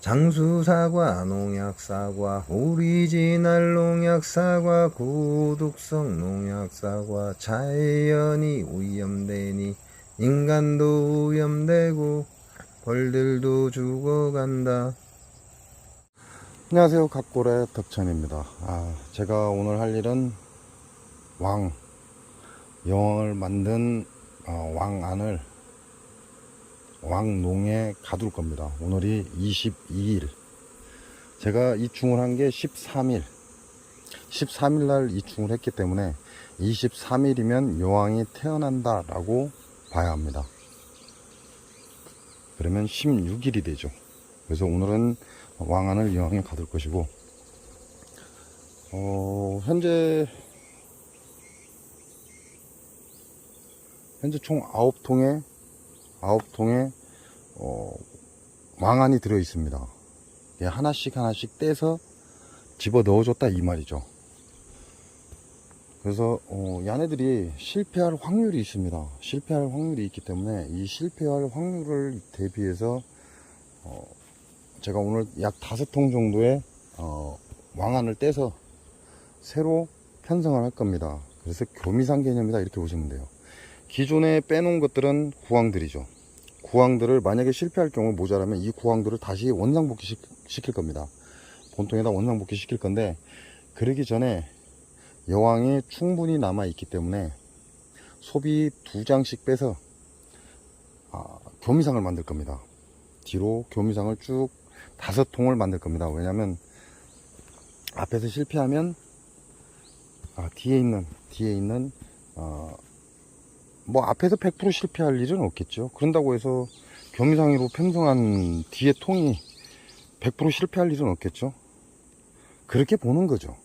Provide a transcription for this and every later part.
장수사과, 농약사과, 오리지널 농약사과, 고독성 농약사과, 자연이 오염되니 인간도 오염되고 벌들도 죽어간다. 안녕하세요, 각골의 덕천입니다. 제가 오늘 할 일은 여왕을 만든 왕안을 왕농에 가둘 겁니다. 오늘이 22일. 제가 이충을 한 게 13일 날 이충을 했기 때문에 23일이면 여왕이 태어난다 라고 봐야 합니다. 그러면 16일이 되죠. 그래서 오늘은 왕안을 여왕에 가둘 것이고, 현재 총 9통에 왕안이 들어 있습니다. 하나씩 떼서 집어 넣어줬다 이 말이죠. 그래서 얘네들이 실패할 확률이 있습니다. 실패할 확률이 있기 때문에 이 실패할 확률을 대비해서 제가 오늘 약 5통 정도의 왕안을 떼서 새로 편성을 할 겁니다. 그래서 교미상 개념이다 이렇게 보시면 돼요. 기존에 빼놓은 것들은 구황들이죠. 구황들을 만약에 실패할 경우 모자라면 이 구황들을 다시 원상복귀 시킬 겁니다. 본통에다 원상복귀 시킬 건데, 그러기 전에 여왕이 충분히 남아 있기 때문에 소비 2장씩 빼서 교미상을 만들 겁니다. 뒤로 교미상을 쭉 5통을 만들 겁니다. 왜냐면 앞에서 실패하면 뒤에 있는 뭐 앞에서 100% 실패할 일은 없겠죠. 그런다고 해서 교미상으로 편성한 뒤에 통이 100% 실패할 일은 없겠죠. 그렇게 보는 거죠.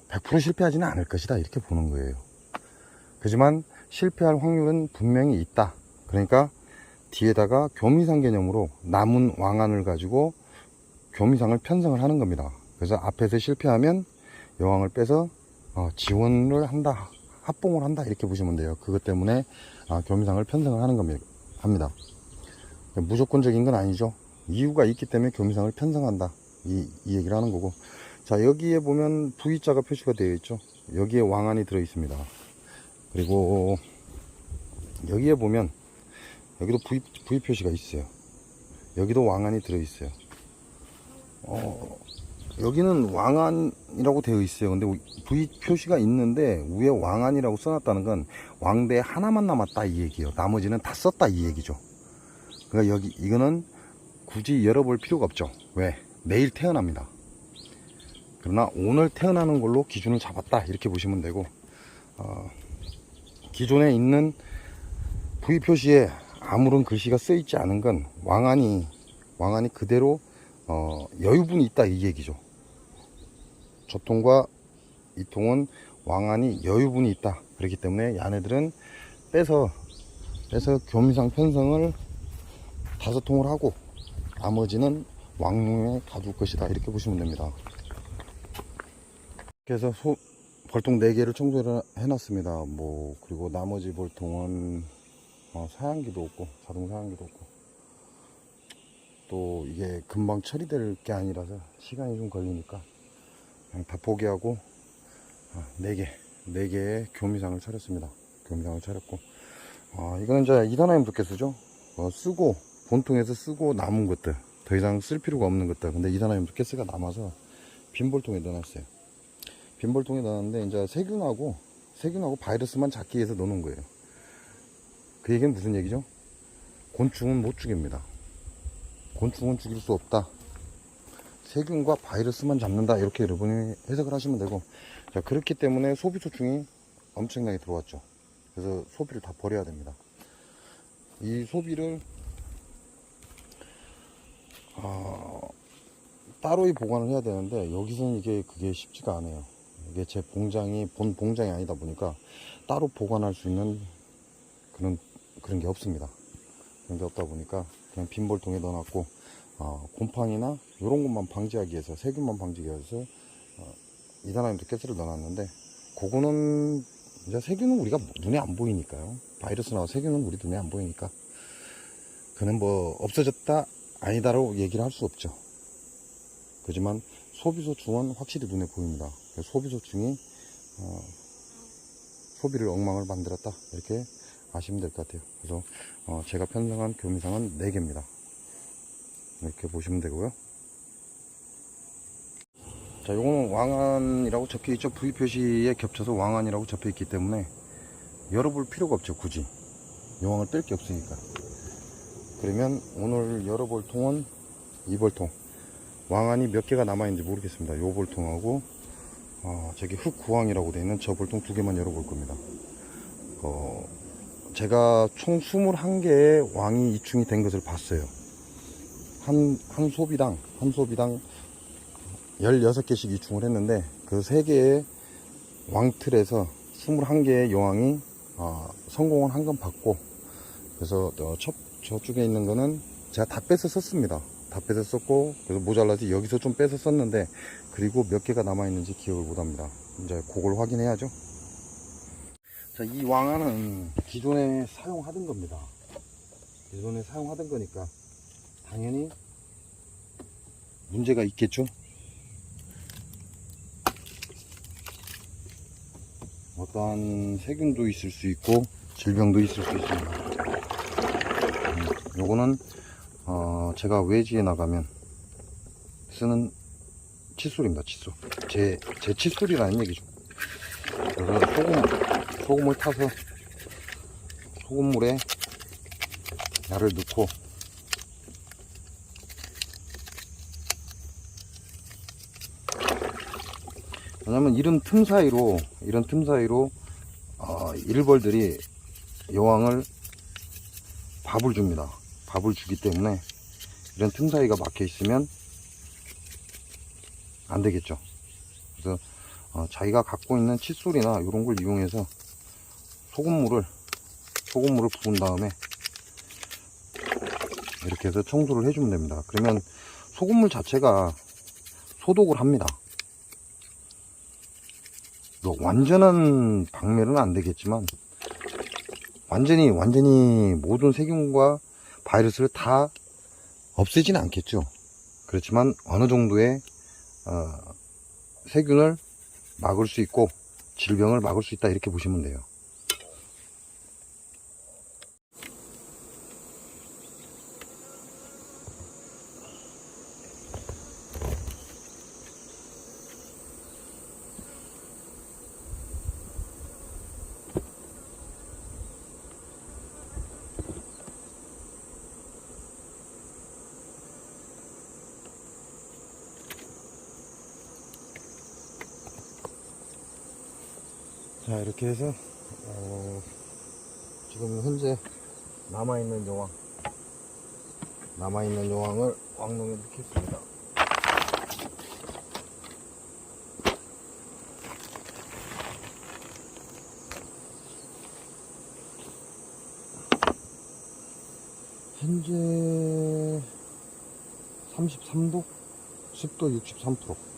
100% 실패하지는 않을 것이다 이렇게 보는 거예요. 하지만 실패할 확률은 분명히 있다. 그러니까 뒤에다가 교미상 개념으로 남은 왕안을 가지고 교미상을 편성을 하는 겁니다. 그래서 앞에서 실패하면 여왕을 빼서 지원을 한다, 합봉을 한다 이렇게 보시면 돼요. 그것 때문에 교미상을 편성을 하는 겁니다. 무조건적인 건 아니죠. 이유가 있기 때문에 교미상을 편성한다 이 얘기를 하는 거고, 자, 여기에 보면 V자가 표시가 되어 있죠. 여기에 왕안이 들어 있습니다. 그리고 여기에 보면 여기도 V 표시가 있어요. 여기도 왕안이 들어 있어요. 여기는 왕안이라고 되어 있어요. 근데 V 표시가 있는데 위에 왕안이라고 써놨다는 건 왕대 하나만 남았다 이 얘기예요. 나머지는 다 썼다 이 얘기죠. 그러니까 이거는 굳이 열어볼 필요가 없죠. 왜? 내일 태어납니다. 그러나 오늘 태어나는 걸로 기준을 잡았다 이렇게 보시면 되고, 기존에 있는 V 표시에 아무런 글씨가 써 있지 않은 건 왕안이 그대로 여유분이 있다 이 얘기죠. 저통과 이 통은 왕안이 여유분이 있다. 그렇기 때문에 얘네들은 빼서 교미상 편성을 5통을 하고 나머지는 왕릉에 가둘 것이다 이렇게 보시면 됩니다. 그래서 벌통 4개를 청소를 해놨습니다. 그리고 나머지 벌통은 사양기도 없고, 자동 사양기도 없고, 또 이게 금방 처리될 게 아니라서 시간이 좀 걸리니까 그냥 다 포기하고 4개의 교미상을 차렸습니다. 교미상을 차렸고, 이거는 이제 이단화염 두께수죠. 본통에서 쓰고 남은 것들, 더 이상 쓸 필요가 없는 것들. 근데 이단화염 두께수가 남아서 빈볼통에 넣어놨어요. 빈볼통에 넣었는데 이제 세균하고 바이러스만 잡기 위해서 넣는 거예요. 그 얘기는 무슨 얘기죠? 곤충은 못 죽입니다. 곤충은 죽일 수 없다. 세균과 바이러스만 잡는다. 이렇게 여러분이 해석을 하시면 되고, 자, 그렇기 때문에 소비소충이 엄청나게 들어왔죠. 그래서 소비를 다 버려야 됩니다. 이 소비를 따로 보관을 해야 되는데 여기서는 그게 쉽지가 않아요. 이게 제 본 봉장이 아니다 보니까 따로 보관할 수 있는 그런 게 없습니다. 그런 게 없다 보니까 그냥 빈볼통에 넣어놨고, 곰팡이나 이런 것만 방지하기 위해서, 세균만 방지하기 위해서 이산화염 두께스를 넣어놨는데, 그거는 이제 세균은 우리가 눈에 안 보이니까요. 바이러스나 세균은 우리 눈에 안 보이니까 그는 없어졌다 아니다라고 얘기를 할 수 없죠. 그렇지만 소비소충은 확실히 눈에 보입니다. 소비소충이 소비를 엉망을 만들었다, 이렇게 아시면 될 것 같아요. 그래서 제가 편성한 교미상은 4개입니다. 이렇게 보시면 되고요. 자, 요거는 왕안이라고 적혀 있죠. V 표시에 겹쳐서 왕안이라고 적혀 있기 때문에 열어볼 필요가 없죠. 굳이 여왕을 뺄 게 없으니까. 그러면 오늘 열어볼 통은 이 볼통, 왕안이 몇 개가 남아있는지 모르겠습니다. 요 볼통하고 저기 흑구왕이라고 되어 있는 저 볼통 2개만 열어볼 겁니다. 제가 총 21개의 왕이 이충이 된 것을 봤어요. 한 소비당 16개씩 이충을 했는데, 그 3개의 왕틀에서 21개의 여왕이 성공을 한 건 봤고, 그래서 저쪽에 있는 거는 제가 다 빼서 썼습니다. 다 빼서 썼고, 그래서 모자라서 여기서 좀 빼서 썼는데, 그리고 몇 개가 남아있는지 기억을 못합니다. 이제 그걸 확인해야죠. 자, 이 왕안은 기존에 사용하던 겁니다. 기존에 사용하던 거니까 당연히 문제가 있겠죠. 어떠한 세균도 있을 수 있고 질병도 있을 수 있습니다. 요거는 제가 외지에 나가면 쓰는 칫솔입니다. 칫솔. 제 칫솔이라는 얘기죠. 그래서 소금을 타서 소금물에 약을 넣고, 왜냐면 이런 틈 사이로 일벌들이 여왕을 밥을 줍니다. 밥을 주기 때문에 이런 틈 사이가 막혀 있으면 안 되겠죠. 그래서 자기가 갖고 있는 칫솔이나 이런 걸 이용해서 소금물을 부은 다음에 이렇게 해서 청소를 해주면 됩니다. 그러면 소금물 자체가 소독을 합니다. 완전한 박멸은 안 되겠지만 완전히 모든 세균과 바이러스를 다 없애지는 않겠죠. 그렇지만 어느 정도의 세균을 막을 수 있고 질병을 막을 수 있다, 이렇게 보시면 돼요. 자, 이렇게 해서 지금 현재 남아있는 여왕을 왕농에 넣겠습니다. 현재 33도, 습도 63%.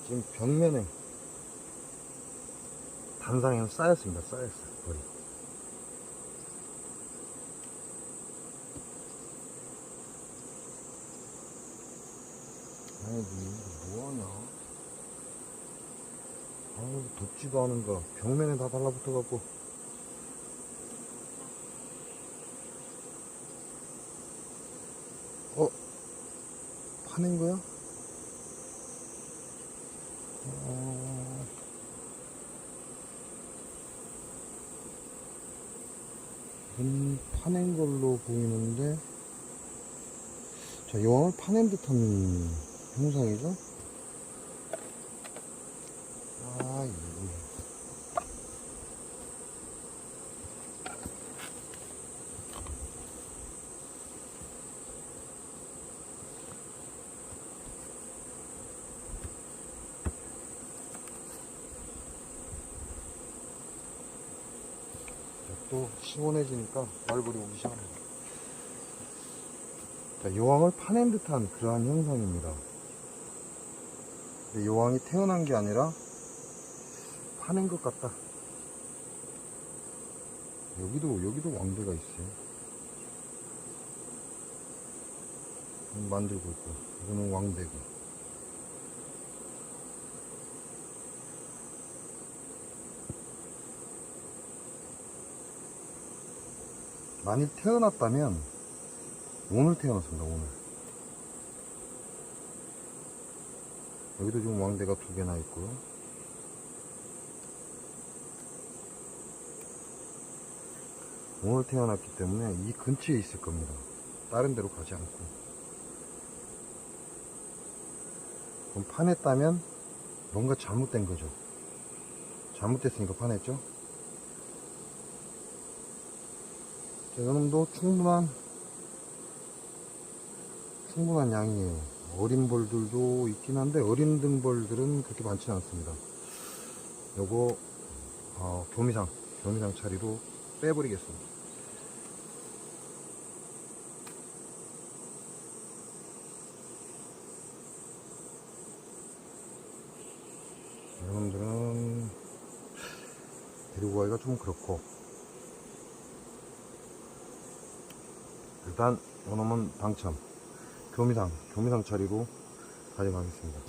지금 벽면에 단상에는 쌓였습니다. 쌓였어요, 벌이. 아니, 뭐하냐? 아우, 덥지도 않은가. 벽면에 다 달라붙어갖고. 파낸 거야? 파낸 걸로 보이는데, 자, 여왕을 파낸 듯한 형상이죠? 아, 이게. 또 시원해지니까 말벌이 오기 시작합니다. 자, 여왕을 파낸 듯한 그러한 형상입니다. 근데 여왕이 태어난 게 아니라 파낸 것 같다. 여기도 왕대가 있어요. 만들고 있고, 이거는 왕대고. 만일 태어났다면 오늘 태어났습니다. 오늘. 여기도 지금 왕대가 2개나 있고요. 오늘 태어났기 때문에 이 근처에 있을 겁니다. 다른 데로 가지 않고. 그럼 파냈다면 뭔가 잘못된 거죠. 잘못됐으니까 파냈죠. 자, 이놈도 충분한 양이에요. 어린 벌들도 있긴 한데 어린 등벌들은 그렇게 많지는 않습니다. 요거 교미상 차리로 빼버리겠습니다. 여러분들은 데리고 가기가 좀 그렇고, 일단 요놈은 당첨. 교미상 차리로 가져가겠습니다.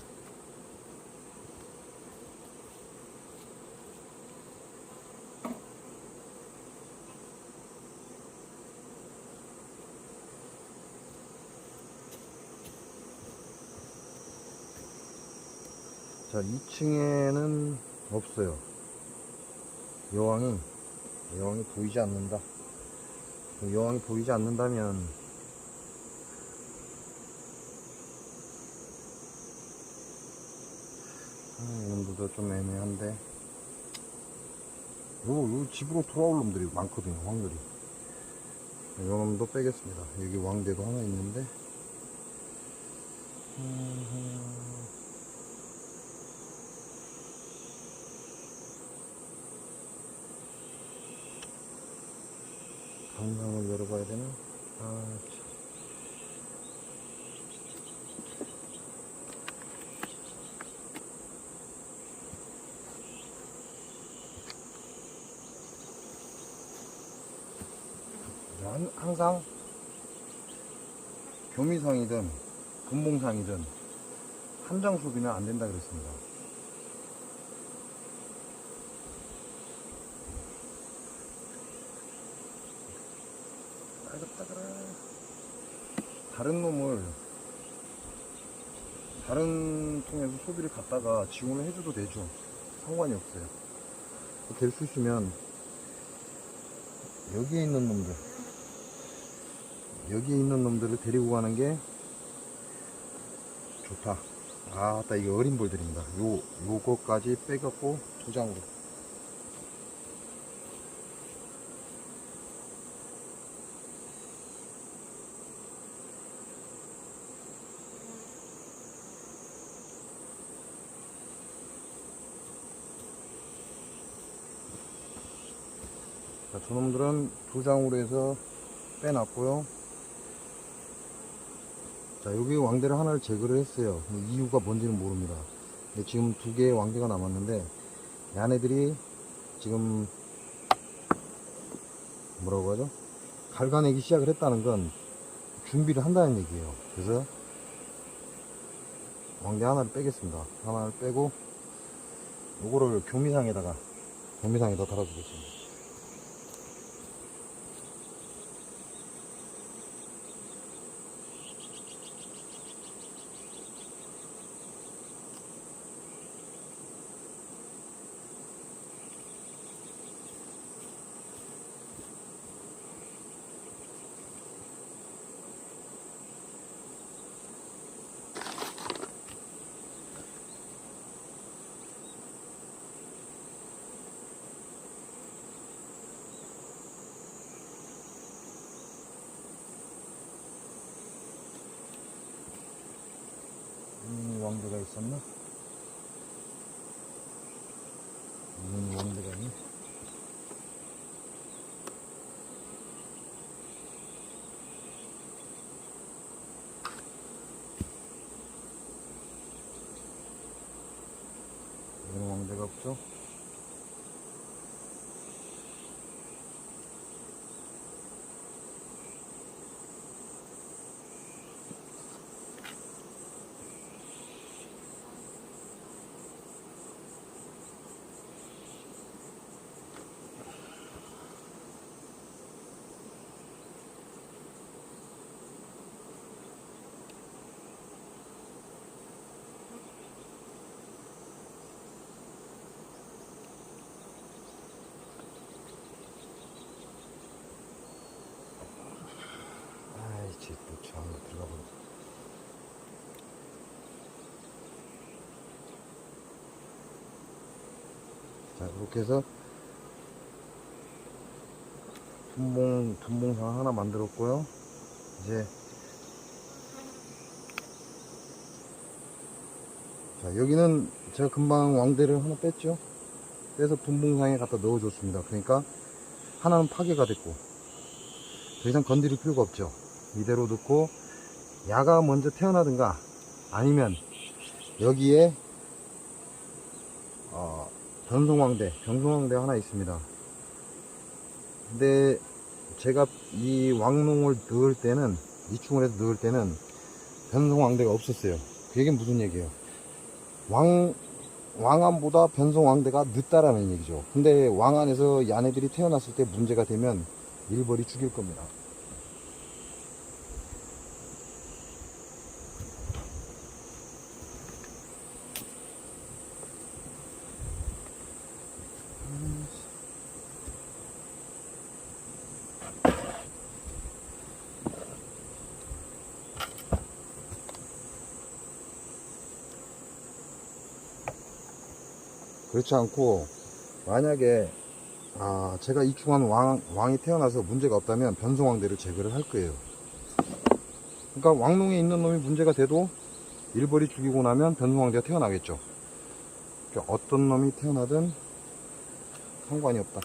자, 2층에는 없어요. 여왕이 보이지 않는다. 여왕이 보이지 않는다면 이놈들도 좀 애매한데, 요 집으로 돌아올 놈들이 많거든요. 확률이. 요 놈도 빼겠습니다. 여기 왕대도 하나 있는데, 방향을 열어봐야 되나? 참. 항상 교미상이든 금봉상이든 한장 소비는 안 된다 그랬습니다. 다른 통에서 소비를 갖다가 지원을 해줘도 되죠. 상관이 없어요. 될 수 있으면 여기에 있는 놈들을 데리고 가는 게 좋다. 아따, 이게 어린 벌들입니다. 요거까지 빼갖고 2장으로. 자, 저놈들은 2장으로 해서 빼놨고요. 자, 여기 왕대를 하나를 제거를 했어요. 이유가 뭔지는 모릅니다. 근데 지금 2개의 왕대가 남았는데, 얘네들이 지금 뭐라고 하죠? 갈가내기 시작을 했다는 건 준비를 한다는 얘기예요. 그래서 왕대 하나를 빼겠습니다. 하나를 빼고 요거를 교미상에다 달아주겠습니다. 왕대가 있었나? 왕대가 있네. 이런 왕대가 없죠? 아이씨, 또 저 안으로 들어가 버렸어. 자, 이렇게 해서 분봉상 하나 만들었고요. 이제 자, 여기는 제가 금방 왕대를 하나 뺐죠. 빼서 분봉상에 갖다 넣어줬습니다. 그러니까 하나는 파괴가 됐고 더 이상 건드릴 필요가 없죠. 이대로 넣고 야가 먼저 태어나든가 아니면 여기에 변성왕대 하나 있습니다. 근데 제가 이 왕농을 넣을 때는, 이충을 해서 넣을 때는 변성왕대가 없었어요. 그 얘기는 무슨 얘기예요? 왕안보다 변성왕대가 늦다라는 얘기죠. 근데 왕안에서 야네들이 태어났을 때 문제가 되면 일벌이 죽일 겁니다. 그렇지 않고 만약에 제가 이충한 왕이 태어나서 문제가 없다면 변성왕대를 제거를 할 거예요. 그러니까 왕농에 있는 놈이 문제가 돼도 일벌이 죽이고 나면 변성왕대가 태어나겠죠. 그러니까 어떤 놈이 태어나든 상관이 없다.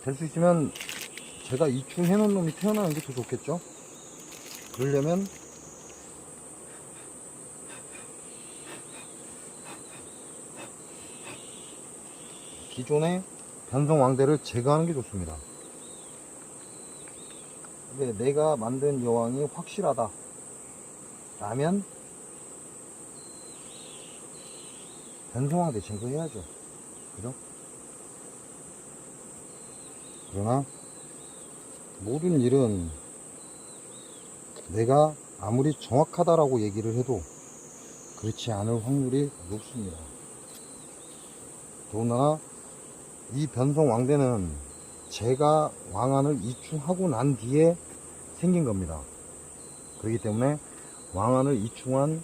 될 수 있으면 제가 이충해 놓은 놈이 태어나는 게 더 좋겠죠. 그러려면 기존의 변성왕대를 제거하는 게 좋습니다. 근데 내가 만든 여왕이 확실하다 라면 변성왕대 제거해야죠. 그죠? 그러나 모든 일은 내가 아무리 정확하다라고 얘기를 해도 그렇지 않을 확률이 높습니다. 더군다나 이 변성왕대는 제가 왕안을 이충하고 난 뒤에 생긴 겁니다. 그렇기 때문에 왕안을 이충한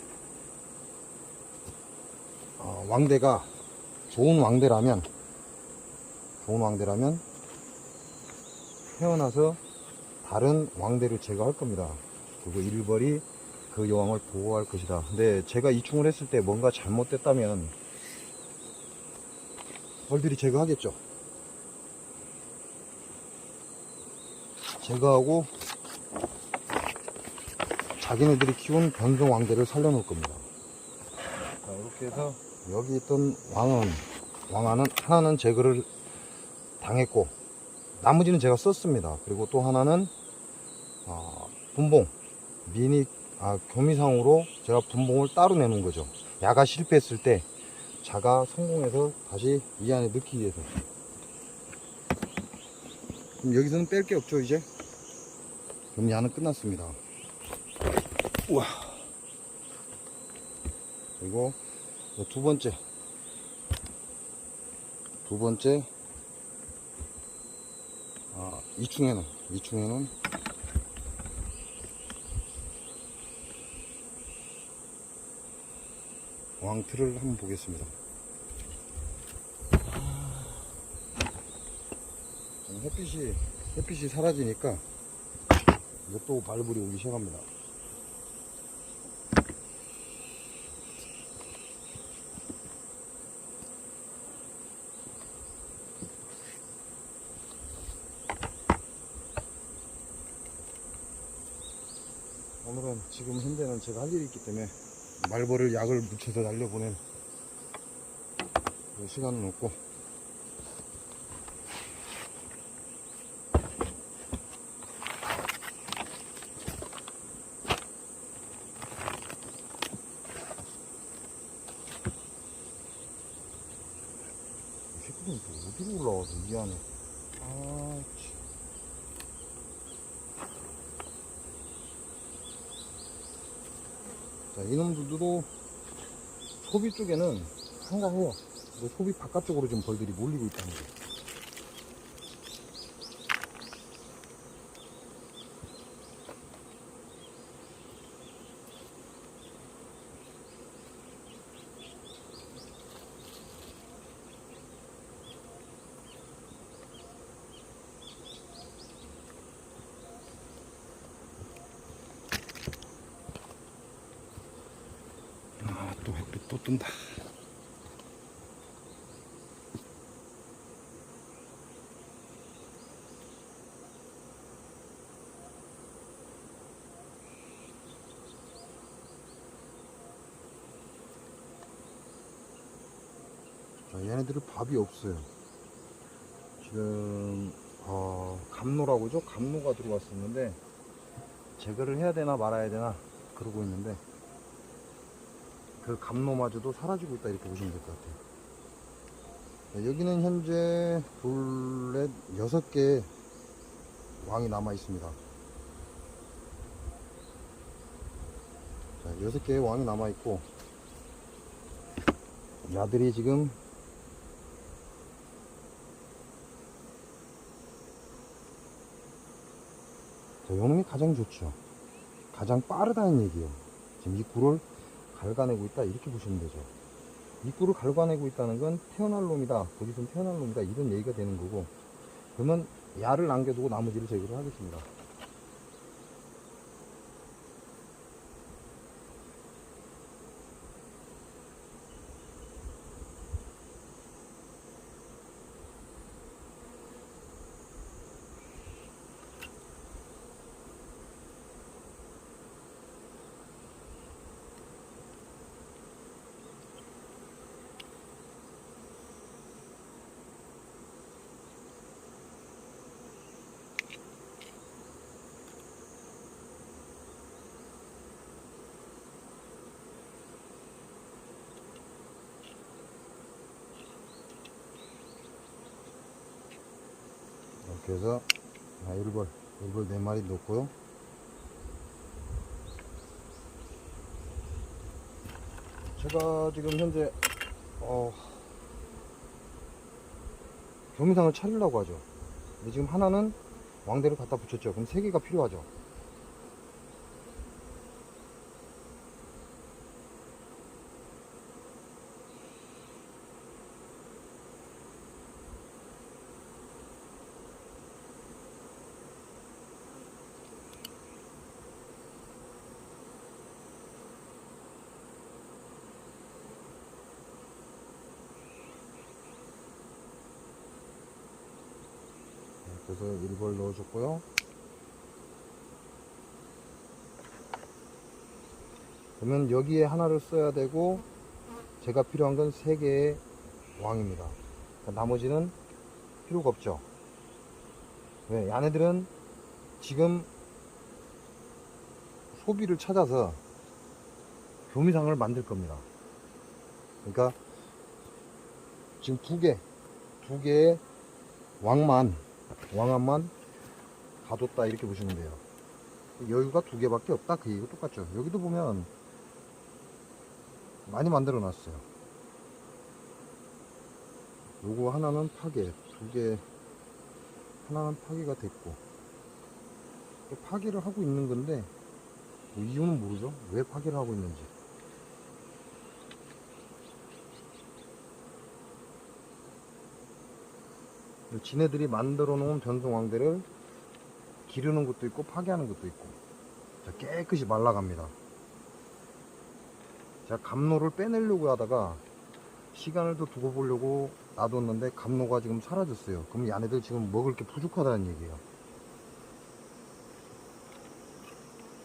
왕대가 좋은 왕대라면 태어나서 다른 왕대를 제거할 겁니다. 그리고 일벌이 그 여왕을 보호할 것이다. 근데 제가 이충을 했을 때 뭔가 잘못됐다면 벌들이 제거하겠죠. 제거하고 자기네들이 키운 변성왕대를 살려놓을 겁니다. 자, 이렇게 해서 여기 있던 왕안은 하나는 제거를 당했고 나머지는 제가 썼습니다. 그리고 또 하나는 분봉 교미상으로 제가 분봉을 따로 내놓은 거죠. 야가 실패했을 때 자가 성공해서 다시 이 안에 넣기 위해서. 그럼 여기서는 뺄 게 없죠 이제. 그럼 야는 끝났습니다. 우와. 그리고 두 번째 이충에는 왕틀을 한번 보겠습니다. 햇빛이 사라지니까 이제 또 발불이 오기 시작합니다. 오늘은 지금 현재는 제가 할 일이 있기 때문에 말벌을 약을 묻혀서 날려보낼 시간은 없고, 새끼들은 또 어디로 올라와서 이 안에. 아, 참. 자, 이놈들도 소비 쪽에는 한가해요. 소비 바깥쪽으로 지금 벌들이 몰리고 있다는 거. 아, 또 햇빛 또 뜬다. 자, 얘네들은 밥이 없어요. 지금 감로라고 죠? 감로가 들어왔었는데 제거를 해야 되나 말아야 되나 그러고 있는데, 그 감로마저도 사라지고 있다 이렇게 보시면 될 것 같아요. 자, 여기는 현재 둘, 넷, 6개의 왕이 남아 있습니다. 자, 6개의 왕이 남아 있고, 야들이 지금 요놈이 가장 좋죠. 가장 빠르다는 얘기예요. 지금 입구를 갉아내고 있다 이렇게 보시면 되죠. 입구를 갉아내고 있다는 건 태어날 놈이다, 곧 있으면 태어날 놈이다 이런 얘기가 되는 거고, 그러면 야를 남겨두고 나머지를 제거를 하겠습니다. 이렇게 해서 1벌 4마리 넣고요. 제가 지금 현재 교미상을 차리려고 하죠. 근데 지금 하나는 왕대를 갖다 붙였죠. 그럼 3개가 필요하죠. 그래서 1벌 넣어줬고요. 그러면 여기에 하나를 써야 되고, 제가 필요한 건 3개의 왕입니다. 그러니까 나머지는 필요가 없죠. 왜? 얘네들은 지금 소비를 찾아서 교미상을 만들 겁니다. 그러니까 지금 두 개의 왕암만 가뒀다 이렇게 보시면 돼요. 여유가 2개밖에 없다 그 얘기가 똑같죠. 여기도 보면 많이 만들어 놨어요. 요거 하나는 파괴, 2개 하나는 파괴가 됐고, 또 파괴를 하고 있는 건데 뭐 이유는 모르죠. 왜 파괴를 하고 있는지. 지네들이 만들어 놓은 변성왕대를 기르는 것도 있고 파괴하는 것도 있고. 자, 깨끗이 말라갑니다. 제가 감로를 빼내려고 하다가 시간을 더 두고 보려고 놔뒀는데 감로가 지금 사라졌어요. 그럼 얘네들 지금 먹을 게 부족하다는 얘기예요.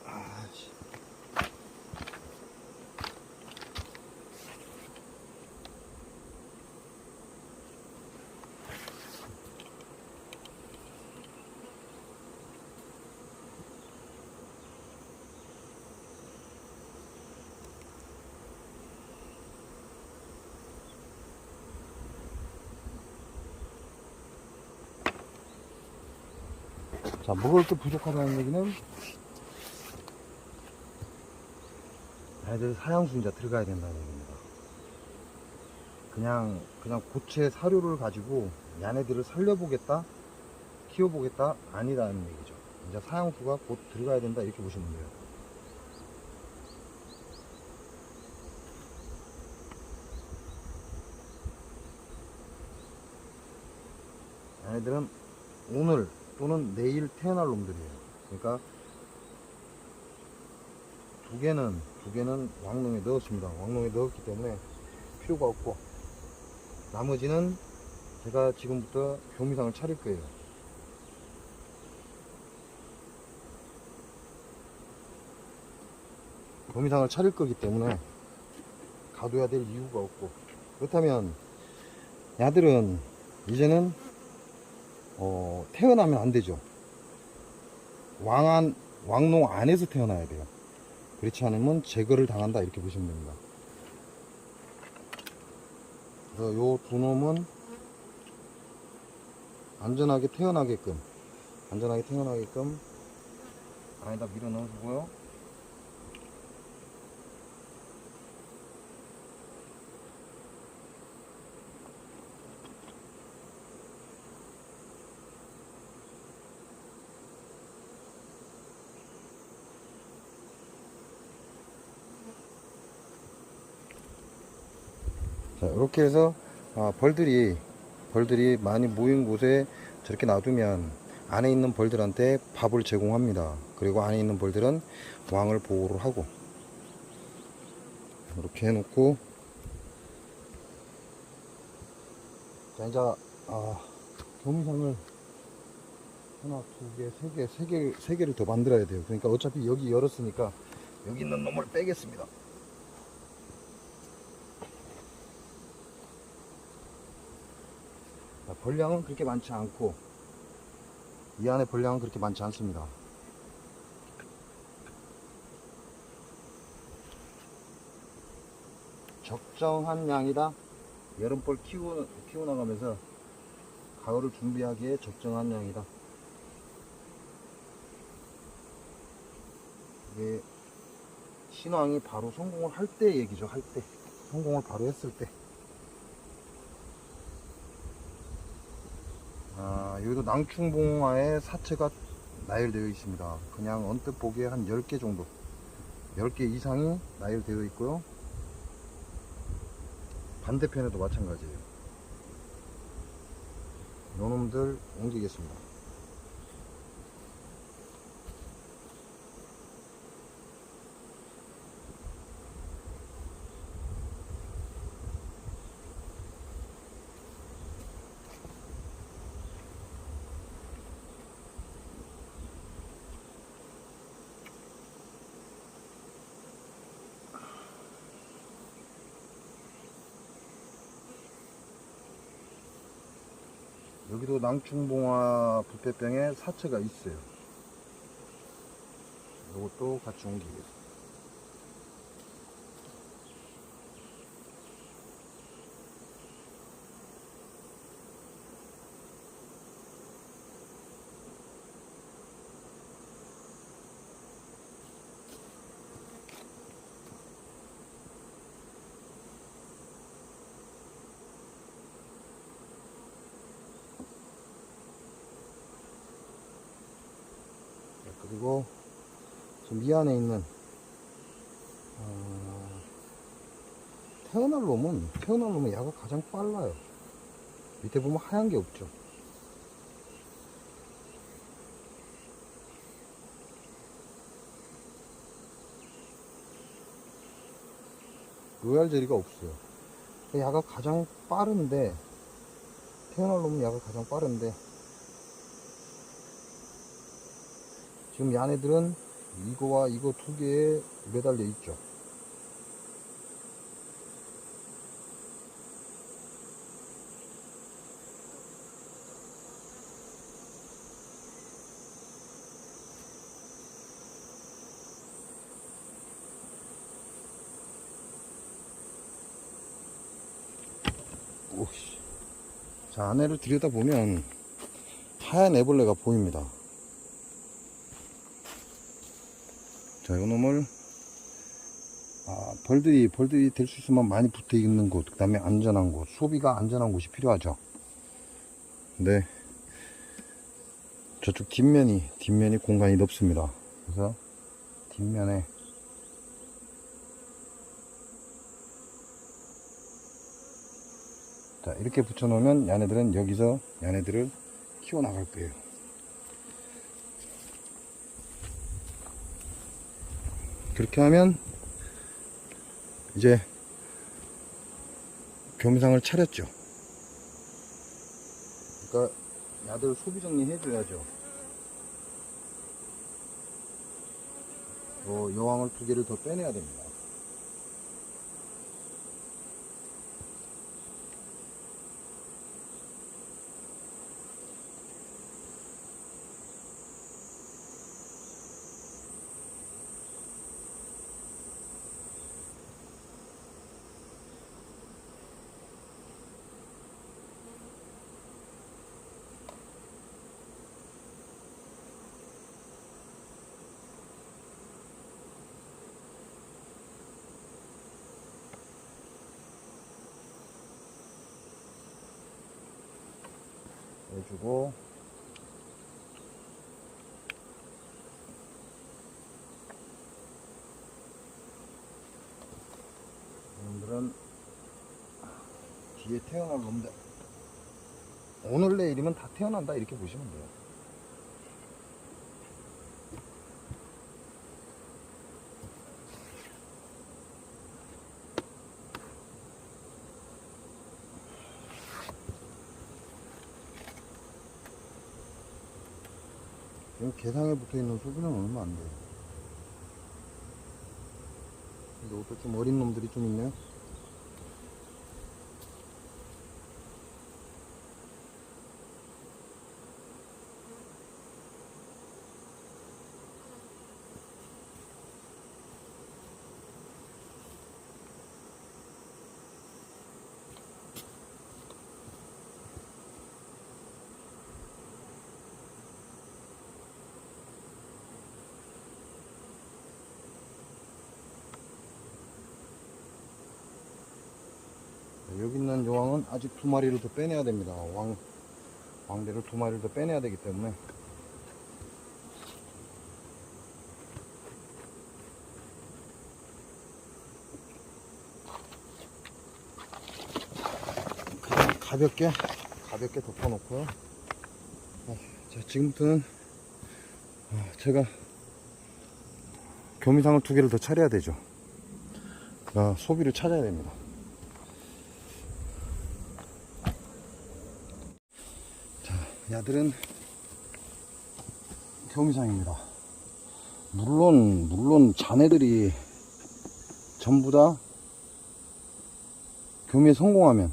아씨. 자, 먹을 게 부족하다는 얘기는 얘네들 사양수인자 들어가야 된다는 얘기입니다. 그냥 고체 사료를 가지고 얘네들을 살려보겠다, 키워보겠다, 아니라는 얘기죠. 이제 사양수가 곧 들어가야 된다, 이렇게 보시면 돼요. 얘네들은 오늘 또는 내일 태어날 놈들이에요. 그러니까 두 개는 왕농에 넣었습니다. 왕농에 넣었기 때문에 필요가 없고, 나머지는 제가 지금부터 교미상을 차릴 거예요. 교미상을 차릴 거기 때문에 가둬야 될 이유가 없고, 그렇다면 야들은 이제는 태어나면 안 되죠. 왕농 안에서 태어나야 돼요. 그렇지 않으면 제거를 당한다, 이렇게 보시면 됩니다. 그래서 요 두 놈은 안전하게 태어나게끔 안에다 밀어 넣어주고요. 자, 이렇게 해서 벌들이 많이 모인 곳에 저렇게 놔두면 안에 있는 벌들한테 밥을 제공합니다. 그리고 안에 있는 벌들은 왕을 보호를 하고, 이렇게 해놓고, 자, 이제 교미상을 하나, 두 개, 세 개를 더 만들어야 돼요. 그러니까 어차피 여기 열었으니까 여기 있는 놈을 빼겠습니다. 자, 벌량은 그렇게 많지 않고, 이 안에 벌량은 그렇게 많지 않습니다. 적정한 양이다. 여름벌 키워나가면서 가을을 준비하기에 적정한 양이다. 이게 신왕이 바로 성공을 할 때 얘기죠. 할 때. 성공을 바로 했을 때. 여기도 낭충봉화에 사체가 나열되어 있습니다. 그냥 언뜻 보기에 한 10개 정도, 10개 이상이 나열되어 있고요. 반대편에도 마찬가지예요. 요놈들 옮기겠습니다. 여기도 낭충봉화 부패병에 사체가 있어요. 이것도 같이 옮기겠습니다. 그리고 지금 이 안에 있는 태어날 놈은 야가 가장 빨라요. 밑에 보면 하얀 게 없죠. 로얄 젤리가 없어요. 야가 가장 빠른데, 태어날 놈은 야가 가장 빠른데, 지금 얘네들은 이거와 이거 두 개에 매달려 있죠. 오씨. 자, 안에를 들여다보면 하얀 애벌레가 보입니다. 자, 이 놈을, 벌들이 될 수 있으면 많이 붙어 있는 곳, 그 다음에 안전한 곳, 소비가 안전한 곳이 필요하죠. 근데 저쪽 뒷면이 공간이 넓습니다. 그래서 뒷면에 자, 이렇게 붙여놓으면 얘네들은 여기서 얘네들을 키워나갈 거예요. 그렇게 하면 이제 겸상을 차렸죠. 그러니까 야들 소비 정리 해줘야죠. 여왕을 두 개를 더 빼내야 됩니다. 해주고, 이놈들은 뒤에 태어날 놈들, 오늘 내일이면 다 태어난다 이렇게 보시면 돼요. 지금 개상에 붙어있는 소비는 얼마 안 돼요. 이것도 좀 어린 놈들이 좀 있네요. 여기 있는 여왕은 아직 두 마리를 더 빼내야 됩니다. 왕대를 두 마리를 더 빼내야 되기 때문에. 그냥 가볍게 덮어놓고요. 자, 지금부터는 제가 교미상을 두 개를 더 차려야 되죠. 소비를 찾아야 됩니다. 야들은 교미상입니다. 물론 자네들이 전부 다 교미에 성공하면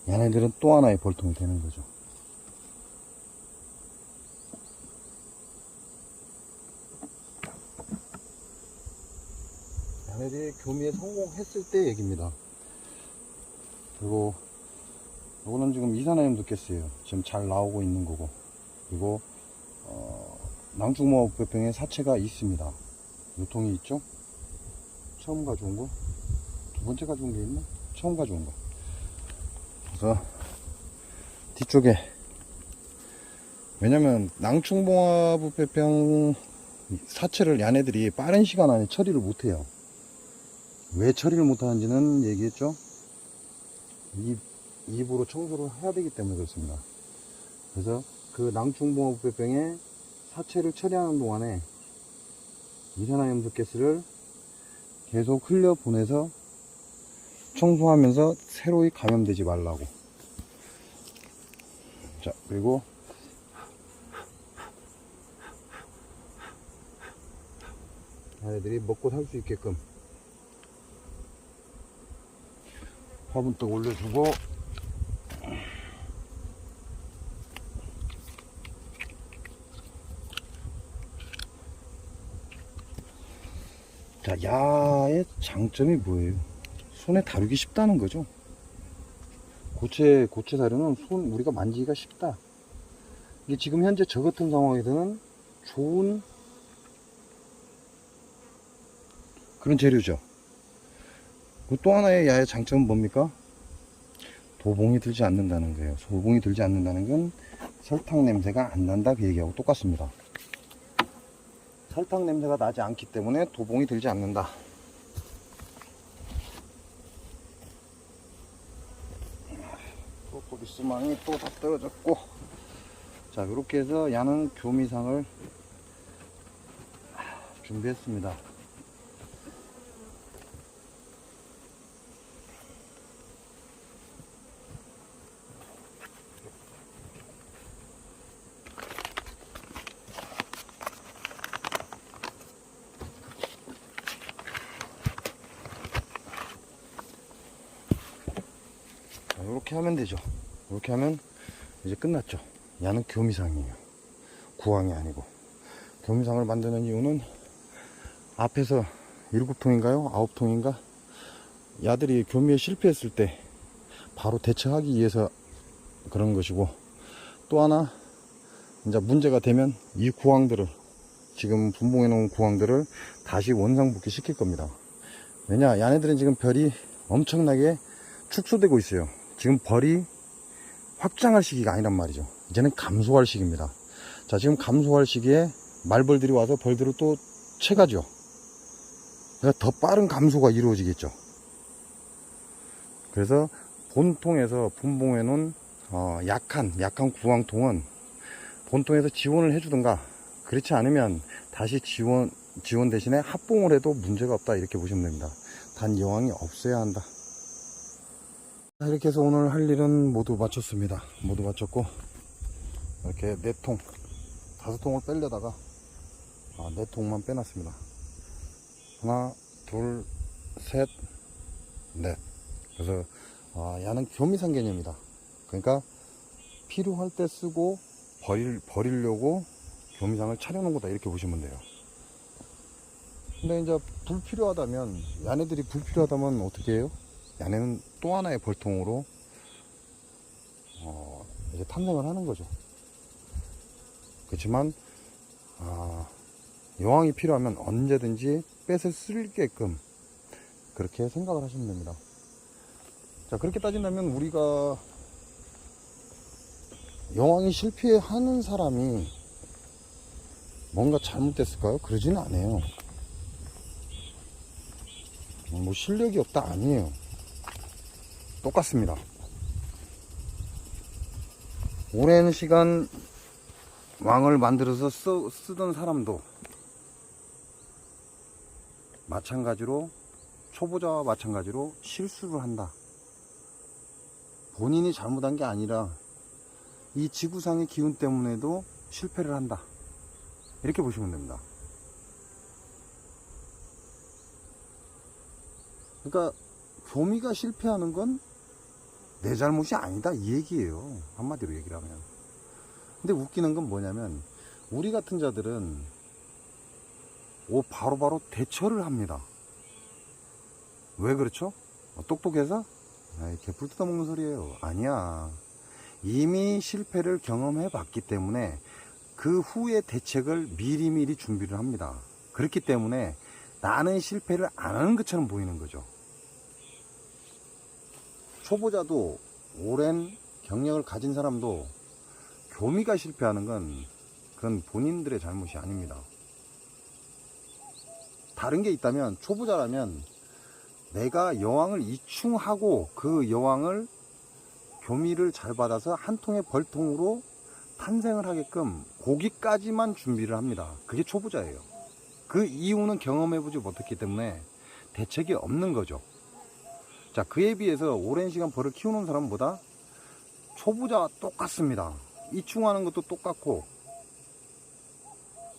얘네들은 또 하나의 벌통이 되는 거죠. 얘네들이 교미에 성공했을 때 얘기입니다. 그리고 요거는 지금 이산화염 느꼈어요. 지금 잘 나오고 있는 거고. 그리고 낭충모병의 사체가 있습니다. 요통이 있죠. 처음 가져온 거, 두 번째 가져온 게 있나? 처음 가져온 거. 그래서 뒤쪽에, 왜냐면 낭충봉화부패병 사체를 얘네들이 빠른 시간 안에 처리를 못해요. 왜 처리를 못하는지는 얘기했죠. 입으로 청소를 해야 되기 때문에 그렇습니다. 그래서 그 낭충봉화부패병의 사체를 처리하는 동안에 이산화염소 가스를 계속 흘려보내서 청소하면서 새로이 감염되지 말라고. 자, 그리고 얘네들이 먹고 살 수 있게끔 화분떡 올려주고, 자, 야의 장점이 뭐예요? 손에 다루기 쉽다는 거죠. 고체 사료는 우리가 만지기가 쉽다. 이게 지금 현재 저 같은 상황에서는 좋은 그런 재료죠. 또 하나의 야의 장점은 뭡니까? 도봉이 들지 않는다는 거예요. 도봉이 들지 않는다는 건 설탕 냄새가 안 난다, 그 얘기하고 똑같습니다. 설탕 냄새가 나지 않기 때문에 도봉이 들지 않는다. 프로폴리스망이 또 다 떨어졌고, 자, 이렇게 해서 야는 교미상을 준비했습니다. 이렇게 하면 되죠. 이렇게 하면 이제 끝났죠. 야는 교미상이에요. 구황이 아니고. 교미상을 만드는 이유는 앞에서 7통인가요? 9통인가? 야들이 교미에 실패했을 때 바로 대처하기 위해서 그런 것이고, 또 하나 이제 문제가 되면 이 구황들을, 지금 분봉해 놓은 구황들을 다시 원상복귀 시킬 겁니다. 왜냐, 야네들은 지금 별이 엄청나게 축소되고 있어요. 지금 벌이 확장할 시기가 아니란 말이죠. 이제는 감소할 시기입니다. 자, 지금 감소할 시기에 말벌들이 와서 벌들을 또 채가죠. 그러니까 더 빠른 감소가 이루어지겠죠. 그래서 본통에서 분봉해 놓은 약한 구황통은 본통에서 지원을 해주든가, 그렇지 않으면 다시 지원 대신에 합봉을 해도 문제가 없다, 이렇게 보시면 됩니다. 단 여왕이 없어야 한다. 이렇게 해서 오늘 할 일은 모두 마쳤습니다. 모두 마쳤고, 이렇게 4통, 5통을 빼려다가 4통만 빼놨습니다. 하나, 둘, 셋, 넷. 그래서 야는 교미상 개념이다. 그러니까 필요할 때 쓰고 버리려고 교미상을 차려놓은 거다, 이렇게 보시면 돼요. 근데 이제 불필요하다면, 야네들이 불필요하다면 어떻게 해요? 야네는 또 하나의 벌통으로 이제 탄생을 하는 거죠. 그렇지만 여왕이 필요하면 언제든지 뺏을 쓸게끔 그렇게 생각을 하시면 됩니다. 자, 그렇게 따진다면 우리가 여왕이 실패하는 사람이 뭔가 잘못됐을까요? 그러지는 않아요. 뭐 실력이 없다 아니에요. 똑같습니다. 오랜 시간 왕을 만들어서 쓰던 사람도 마찬가지로, 초보자와 마찬가지로 실수를 한다. 본인이 잘못한 게 아니라 이 지구상의 기운 때문에도 실패를 한다, 이렇게 보시면 됩니다. 그러니까 교미가 실패하는 건 내 잘못이 아니다, 이 얘기예요. 한마디로 얘기를 하면. 근데 웃기는 건 뭐냐면, 우리 같은 자들은 바로바로 대처를 합니다. 왜 그렇죠? 똑똑해서? 개풀 뜯어먹는 소리예요. 아니야. 이미 실패를 경험해 봤기 때문에 그 후의 대책을 미리미리 준비를 합니다. 그렇기 때문에 나는 실패를 안 하는 것처럼 보이는 거죠. 초보자도, 오랜 경력을 가진 사람도 교미가 실패하는 건 그건 본인들의 잘못이 아닙니다. 다른 게 있다면, 초보자라면 내가 여왕을 이충하고 그 여왕을 교미를 잘 받아서 한 통의 벌통으로 탄생을 하게끔 거기까지만 준비를 합니다. 그게 초보자예요. 그 이후는 경험해보지 못했기 때문에 대책이 없는 거죠. 자, 그에 비해서 오랜 시간 벌을 키우는 사람보다 초보자와 똑같습니다. 이충하는 것도 똑같고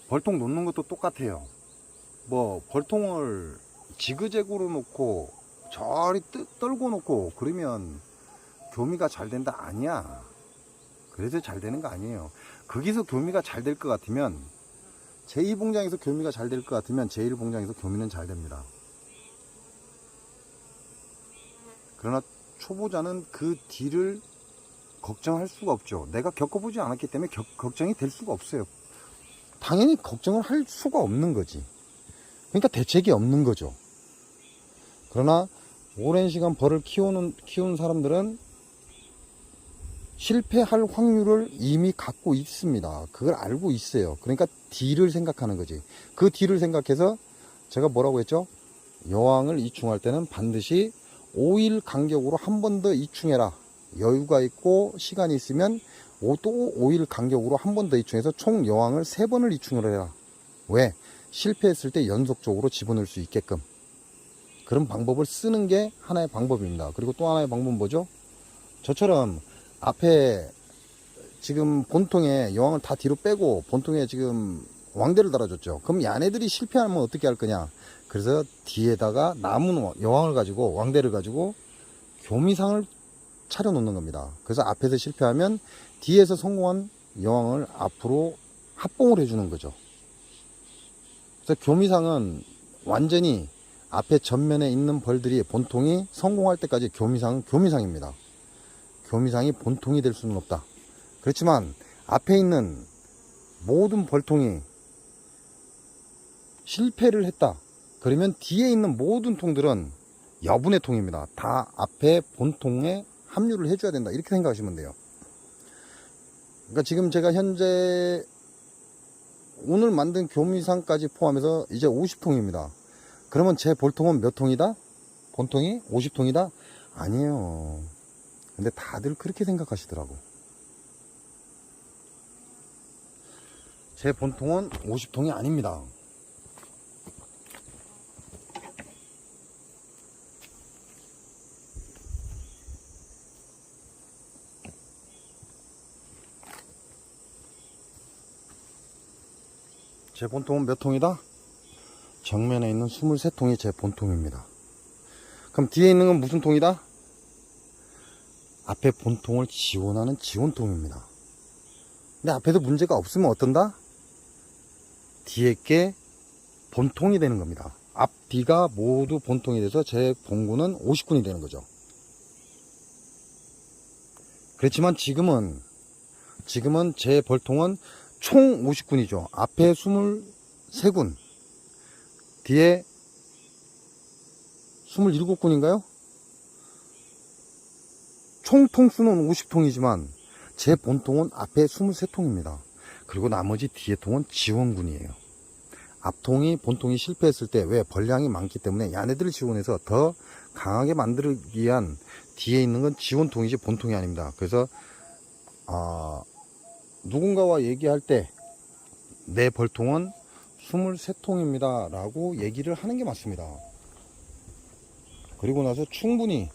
벌통 놓는 것도 똑같아요. 뭐 벌통을 지그재그로 놓고 저리 떨고 놓고 그러면 교미가 잘 된다? 아니야. 그래서 잘 되는 거 아니에요. 거기서 교미가 잘 될 것 같으면, 제2봉장에서 교미가 잘 될 것 같으면 제1봉장에서 교미는 잘 됩니다. 그러나 초보자는 그 뒤를 걱정할 수가 없죠. 내가 겪어보지 않았기 때문에 걱정이 될 수가 없어요. 당연히 걱정을 할 수가 없는 거지. 그러니까 대책이 없는 거죠. 그러나 오랜 시간 벌을 키운 사람들은 실패할 확률을 이미 갖고 있습니다. 그걸 알고 있어요. 그러니까 뒤를 생각하는 거지. 그 뒤를 생각해서 제가 뭐라고 했죠? 여왕을 이충할 때는 반드시 5일 간격으로 한 번 더 이충해라. 여유가 있고 시간이 있으면 또 5일 간격으로 한 번 더 이충해서 총 여왕을 3번을 이충을 해라. 왜? 실패했을 때 연속적으로 집어넣을 수 있게끔. 그런 방법을 쓰는 게 하나의 방법입니다. 그리고 또 하나의 방법은 뭐죠? 저처럼 앞에 지금 본통에 여왕을 다 뒤로 빼고 본통에 지금 왕대를 달아줬죠. 그럼 얘네들이 실패하면 어떻게 할 거냐? 그래서 뒤에다가 남은 여왕을 가지고, 왕대를 가지고 교미상을 차려 놓는 겁니다. 그래서 앞에서 실패하면 뒤에서 성공한 여왕을 앞으로 합봉을 해주는 거죠. 그래서 교미상은 완전히 앞에 전면에 있는 벌들이 본통이 성공할 때까지 교미상은 교미상입니다. 교미상이 본통이 될 수는 없다. 그렇지만 앞에 있는 모든 벌통이 실패를 했다. 그러면 뒤에 있는 모든 통들은 여분의 통입니다. 다 앞에 본통에 합류를 해줘야 된다. 이렇게 생각하시면 돼요. 그러니까 지금 제가 현재 오늘 만든 교미상까지 포함해서 이제 50통입니다. 그러면 제 볼통은 몇 통이다? 본통이 50통이다? 아니에요. 근데 다들 그렇게 생각하시더라고. 제 본통은 50통이 아닙니다. 제 본통은 몇 통이다? 정면에 있는 23통이 제 본통입니다. 그럼 뒤에 있는 건 무슨 통이다? 앞에 본통을 지원하는 지원통입니다. 근데 앞에서 문제가 없으면 어떤다? 뒤에 게 본통이 되는 겁니다. 앞뒤가 모두 본통이 돼서 제 본군은 50군이 되는 거죠. 그렇지만 지금은 제 벌통은 총 50군이죠. 앞에 23군, 뒤에 27군인가요? 총 통수는 50통이지만 제 본통은 앞에 23통입니다. 그리고 나머지 뒤에 통은 지원군이에요. 앞통이 본통이 실패했을 때, 왜? 벌량이 많기 때문에 얘네들을 지원해서 더 강하게 만들기 위한 뒤에 있는 건 지원통이지 본통이 아닙니다. 그래서 누군가와 얘기할 때 내 벌통은 23통입니다 라고 얘기를 하는 게 맞습니다. 그리고 나서 충분히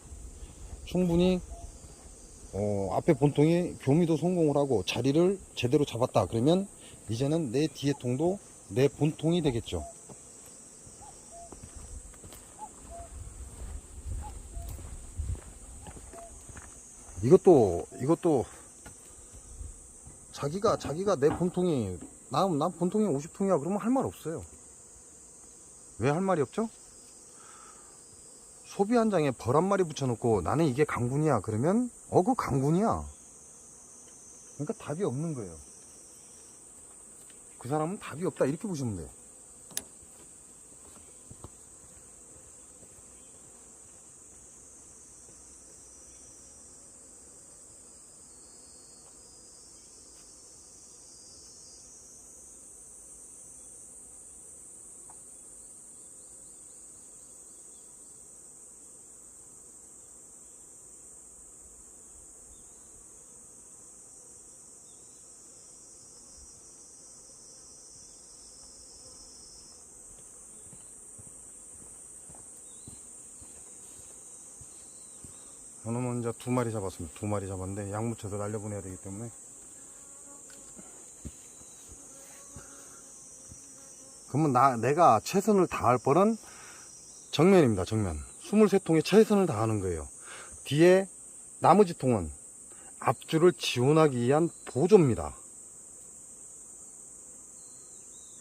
앞에 본통이 교미도 성공을 하고 자리를 제대로 잡았다. 그러면 이제는 내 뒤에 통도 내 본통이 되겠죠. 이것도 자기가 내 본통이 난 본통이 50통이야 그러면 할 말 없어요. 왜 할 말이 없죠? 소비 한 장에 벌 한 마리 붙여놓고 나는 이게 강군이야 그러면 그거 강군이야. 그러니까 답이 없는 거예요. 그 사람은 답이 없다 이렇게 보시면 돼요. 요놈은 이제 2마리 잡았습니다. 2마리 잡았는데 약 묻혀서 날려보내야 되기 때문에. 그러면 내가 최선을 다할 뻔은 정면입니다. 정면 23통에 최선을 다하는 거예요. 뒤에 나머지 통은 앞줄을 지원하기 위한 보조입니다.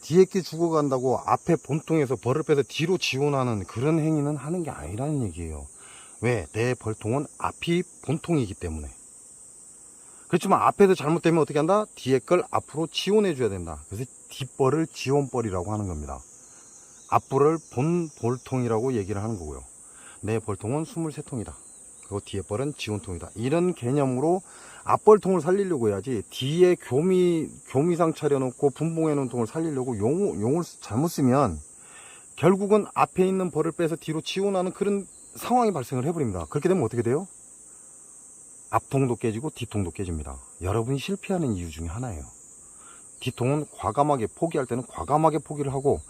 뒤에 게 죽어간다고 앞에 본통에서 벌을 빼서 뒤로 지원하는 그런 행위는 하는 게 아니라는 얘기예요. 왜? 내 벌통은 앞이 본통이기 때문에. 그렇지만 앞에서 잘못되면 어떻게 한다? 뒤에 걸 앞으로 지원해 줘야 된다. 그래서 뒷벌을 지원벌이라고 하는 겁니다. 앞벌을 본 벌통이라고 얘기를 하는 거고요. 내 벌통은 23통이다. 그리고 뒤에 벌은 지원통이다. 이런 개념으로 앞벌통을 살리려고 해야지, 뒤에 교미상 차려놓고 분봉해 놓은 통을 살리려고 용을 잘못 쓰면 결국은 앞에 있는 벌을 빼서 뒤로 지원하는 그런 상황이 발생을 해버립니다. 그렇게 되면 어떻게 돼요? 앞통도 깨지고 뒤통도 깨집니다. 여러분이 실패하는 이유 중에 하나예요. 뒤통은 과감하게 포기할 때는 과감하게 포기를 하고,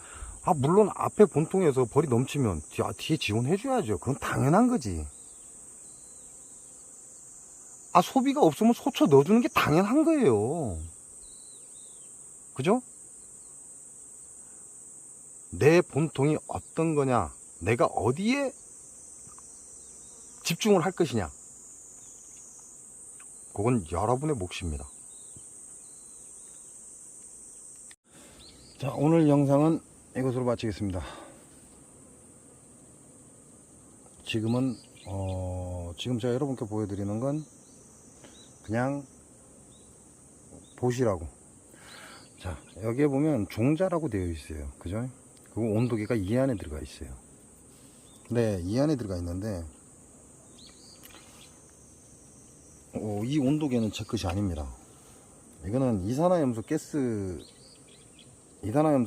물론 앞에 본통에서 벌이 넘치면 뒤에 지원해 줘야죠. 그건 당연한 거지. 소비가 없으면 소처 넣어주는 게 당연한 거예요. 그죠? 내 본통이 어떤 거냐, 내가 어디에 집중을 할 것이냐, 그건 여러분의 몫입니다. 자, 오늘 영상은 이것으로 마치겠습니다. 지금 제가 여러분께 보여드리는 건 그냥 보시라고. 자, 여기에 보면 종자라고 되어 있어요. 그죠? 그리고 온도계가 이 안에 들어가 있어요. 네, 이 안에 들어가 있는데, 이 온도계는 제 것이 아닙니다. 이거는 이산화염수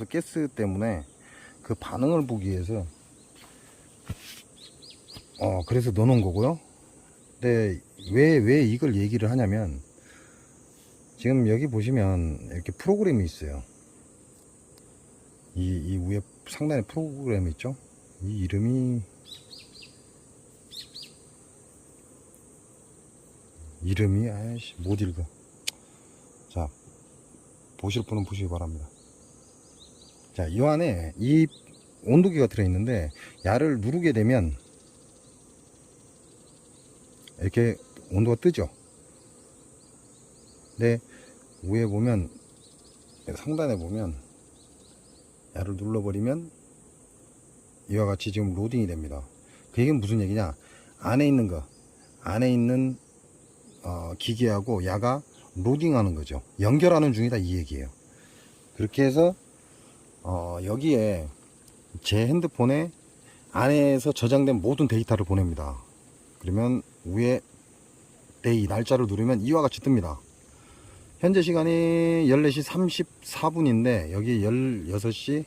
가스 때문에 그 반응을 보기 위해서 그래서 넣어놓은 거고요. 근데 왜 이걸 얘기를 하냐면, 지금 여기 보시면 이렇게 프로그램이 있어요. 이 위에 상단에 프로그램이 있죠. 이 이름이 못 읽어. 자, 보실 분은 보시기 바랍니다. 자, 이 안에 이 온도계가 들어있는데, 야를 누르게 되면 이렇게 온도가 뜨죠. 근데 위에 보면, 상단에 보면 야를 눌러버리면 이와 같이 지금 로딩이 됩니다. 그 얘기는 무슨 얘기냐, 안에 있는 기계하고 야가 로딩하는 거죠. 연결하는 중이다, 이 얘기예요. 그렇게 해서 여기에 제 핸드폰에 안에서 저장된 모든 데이터를 보냅니다. 그러면 위에 데이 날짜를 누르면 이와 같이 뜹니다. 현재 시간이 14시 34분인데 여기 16시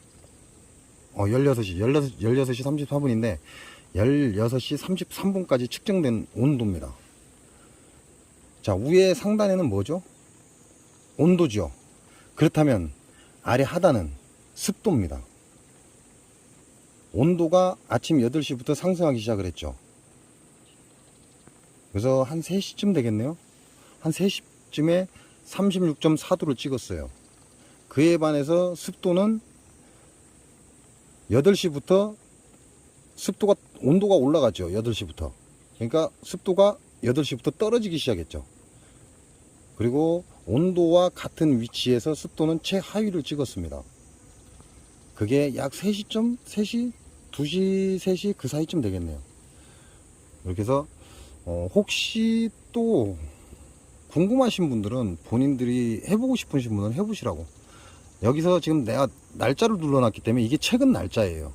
34분인데 16시 33분까지 측정된 온도입니다. 자, 위에 상단에는 뭐죠? 온도죠. 그렇다면 아래 하단은 습도입니다. 온도가 아침 8시부터 상승하기 시작을 했죠. 그래서 한 3시쯤 되겠네요. 한 3시쯤에 36.4도를 찍었어요. 그에 반해서 습도는 8시부터 온도가 올라갔죠. 8시부터. 그러니까 습도가 8시부터 떨어지기 시작했죠. 그리고 온도와 같은 위치에서 습도는 최하위를 찍었습니다. 그게 약 3시쯤? 3시? 2시, 3시 그 사이쯤 되겠네요. 이렇게 해서 혹시 또 궁금하신 분들은, 본인들이 해보고 싶으신 분은 해보시라고. 여기서 지금 내가 날짜를 눌러놨기 때문에 이게 최근 날짜예요.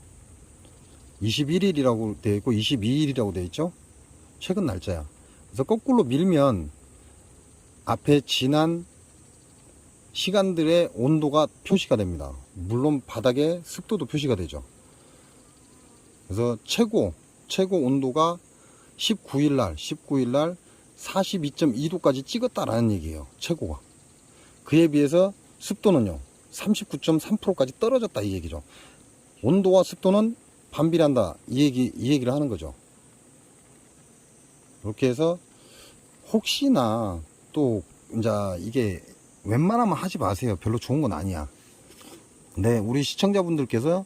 21일이라고 되어 있고 22일이라고 되어 있죠. 최근 날짜야. 그래서 거꾸로 밀면 앞에 지난 시간들의 온도가 표시가 됩니다. 물론 바닥에 습도도 표시가 되죠. 그래서 최고 온도가 19일날 42.2도까지 찍었다라는 얘기예요. 최고가. 그에 비해서 습도는요 39.3%까지 떨어졌다, 이 얘기죠. 온도와 습도는 반비례한다, 이 얘기를 하는 거죠. 이렇게 해서 혹시나 또 이제 이게 웬만하면 하지 마세요. 별로 좋은 건 아니야. 근데 우리 시청자분들께서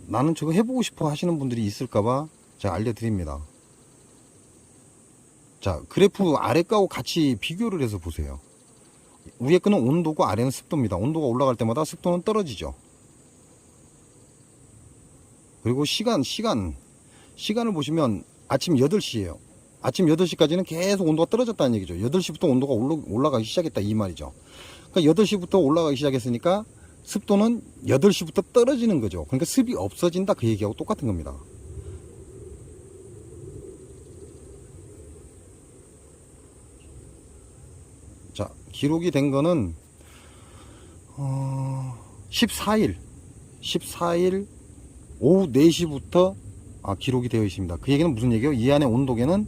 나는 저거 해보고 싶어 하시는 분들이 있을까봐 제가 알려드립니다. 자, 그래프 아래 거하고 같이 비교를 해서 보세요. 위에 거는 온도고 아래는 습도입니다. 온도가 올라갈 때마다 습도는 떨어지죠. 그리고 시간을 보시면 아침 8시에요. 아침 8시까지는 계속 온도가 떨어졌다는 얘기죠. 8시부터 온도가 올라가기 시작했다 이 말이죠. 그러니까 8시부터 올라가기 시작했으니까 습도는 8시부터 떨어지는 거죠. 그러니까 습이 없어진다 그 얘기하고 똑같은 겁니다. 자, 기록이 된 거는 14일 오후 4시부터 기록이 되어 있습니다. 그 얘기는 무슨 얘기예요? 이 안에 온도계는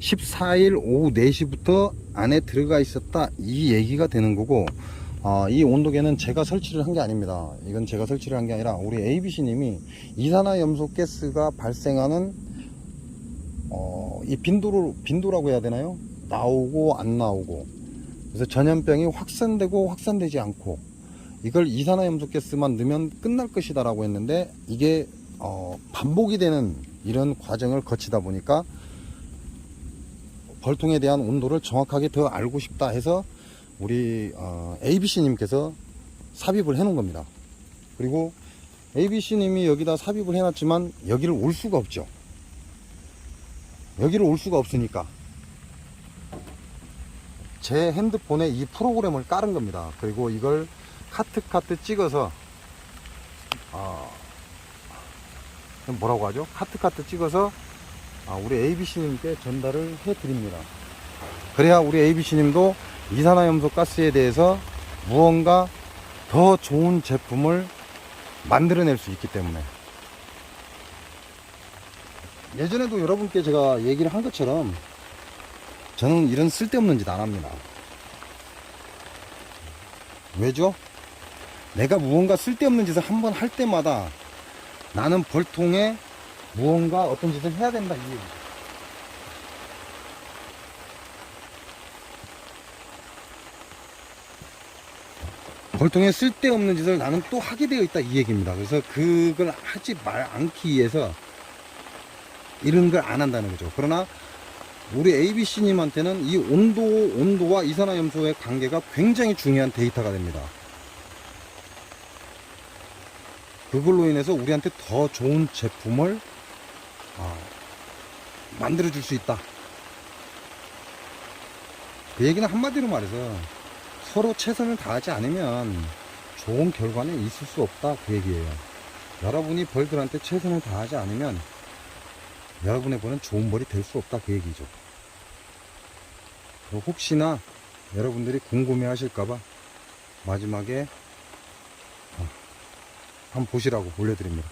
14일 오후 4시부터 안에 들어가 있었다 이 얘기가 되는 거고, 이 온도계는 제가 설치를 한 게 아닙니다. 이건 제가 설치를 한 게 아니라 우리 ABC 님이 이산화염소가스가 발생하는 이 빈도라고 해야 되나요? 나오고 안 나오고, 그래서 전염병이 확산되고 확산되지 않고 이걸 이산화염소가스만 넣으면 끝날 것이다 라고 했는데, 이게 반복이 되는 이런 과정을 거치다 보니까 벌통에 대한 온도를 정확하게 더 알고 싶다 해서 우리 ABC 님께서 삽입을 해 놓은 겁니다. 그리고 ABC 님이 여기다 삽입을 해 놨지만 여기를 올 수가 없죠. 여기를 올 수가 없으니까 제 핸드폰에 이 프로그램을 깔은 겁니다. 그리고 이걸 카트 찍어서 뭐라고 하죠? 카트 찍어서 우리 ABC님께 전달을 해 드립니다. 그래야 우리 ABC님도 이산화염소 가스에 대해서 무언가 더 좋은 제품을 만들어낼 수 있기 때문에. 예전에도 여러분께 제가 얘기를 한 것처럼 저는 이런 쓸데없는 짓 안 합니다. 왜죠? 내가 무언가 쓸데없는 짓을 한번 할 때마다 나는 벌통에 무언가 어떤 짓을 해야 된다 이 얘기죠. 벌통에 쓸데없는 짓을 나는 또 하게 되어 있다 이 얘기입니다. 그래서 그걸 하지 않기 위해서 이런 걸 안 한다는 거죠. 그러나 우리 ABC님한테는 이 온도와 이산화염소의 관계가 굉장히 중요한 데이터가 됩니다. 그걸로 인해서 우리한테 더 좋은 제품을 만들어 줄 수 있다. 그 얘기는 한마디로 말해서 서로 최선을 다하지 않으면 좋은 결과는 있을 수 없다 그 얘기예요. 여러분이 벌들한테 최선을 다하지 않으면 여러분의 벌은 좋은 벌이 될 수 없다 그 얘기죠. 혹시나 여러분들이 궁금해 하실까봐 마지막에 한번 보시라고 올려드립니다.